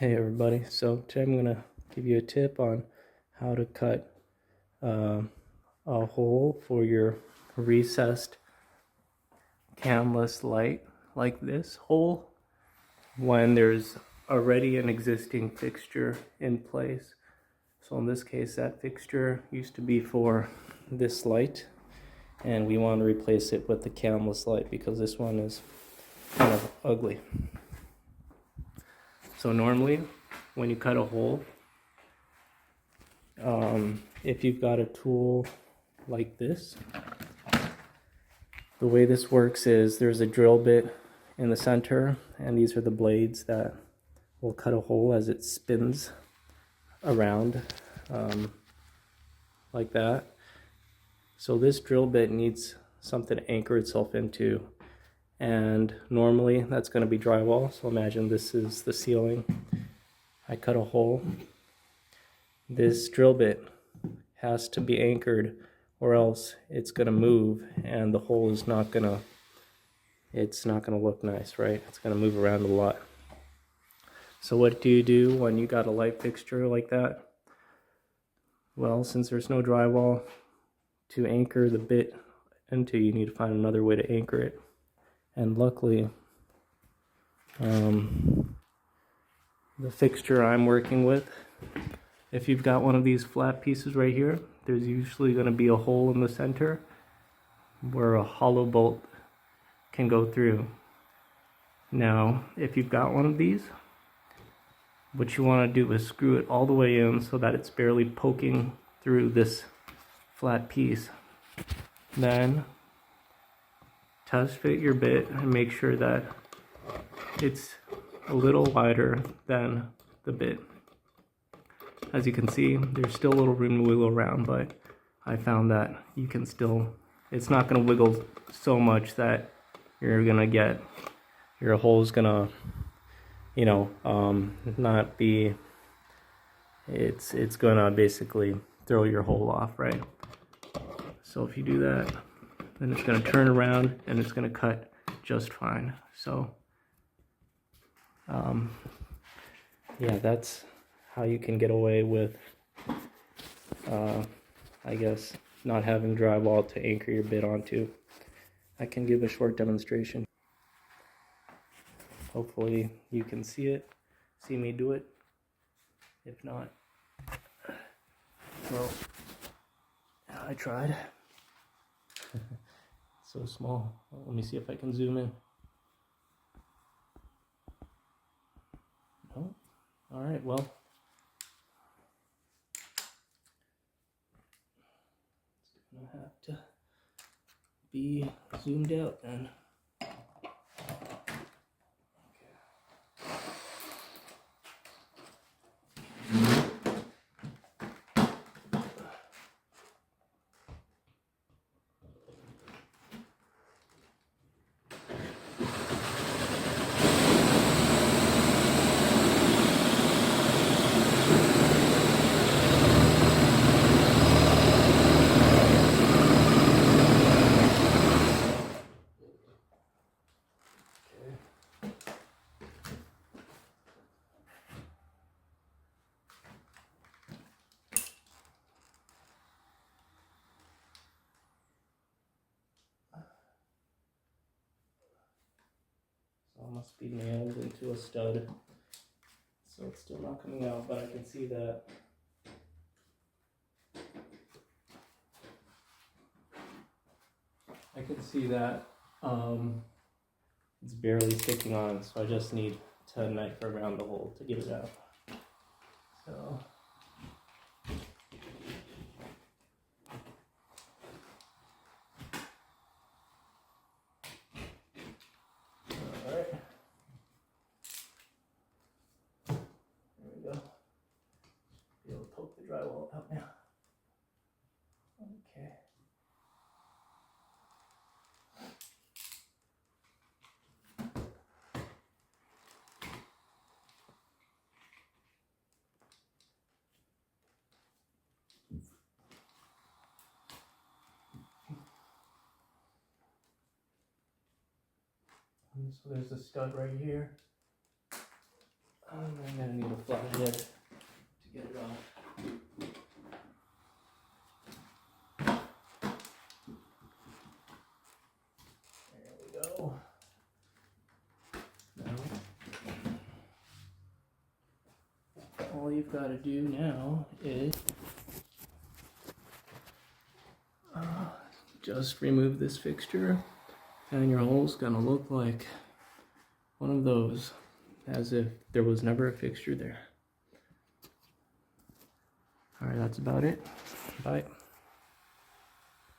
Hey everybody, so today I'm going to give you a tip on how to cut a hole for your recessed camless light like this hole when there's already an existing fixture in place. So in this case, that fixture used to be for this light and we want to replace it with the camless light because this one is kind of ugly. So normally when you cut a hole, if you've got a tool like this, the way this works is there's a drill bit in the center, and these are the blades that will cut a hole as it spins around like that. So this drill bit needs something to anchor itself into, and normally that's going to be drywall. So imagine this is the ceiling. I cut a hole. This drill bit has to be anchored or else it's going to move and the hole is not going to look nice, right? It's going to move around a lot. So what do you do when you got a light fixture like that? Well, since there's no drywall to anchor the bit into, you need to find another way to anchor it. And luckily, the fixture I'm working with, if you've got one of these flat pieces right here, there's usually going to be a hole in the center where a hollow bolt can go through. Now, if you've got one of these, what you want to do is screw it all the way in so that it's barely poking through this flat piece. Then, test fit your bit and make sure that it's a little wider than the bit. As you can see, there's still a little room to wiggle around, but I found that you can still, it's not going to wiggle so much that you're going to get, your hole's going to, not be, it's going to basically throw your hole off, right? So if you do that, then it's going to turn around and it's going to cut just fine. So, yeah, that's how you can get away with, I guess, not having drywall to anchor your bit onto. I can give a short demonstration. Hopefully you can see me do it. If not, well, I tried. So small. Well, let me see if I can zoom in. No? Alright, well. It's gonna have to be zoomed out then. So it must be nailed into a stud. So it's still not coming out, but I can see that. I can see that it's barely sticking on, so I just need to knife around the hole to get it out. So. Be able to poke the drywall out now. Okay. And so there's a stud right here. I'm gonna need a flathead to get it off. There we go. Now, all you've got to do now is just remove this fixture, and your hole's gonna look like one of those, as if there was never a fixture there. All right, that's about it. Bye.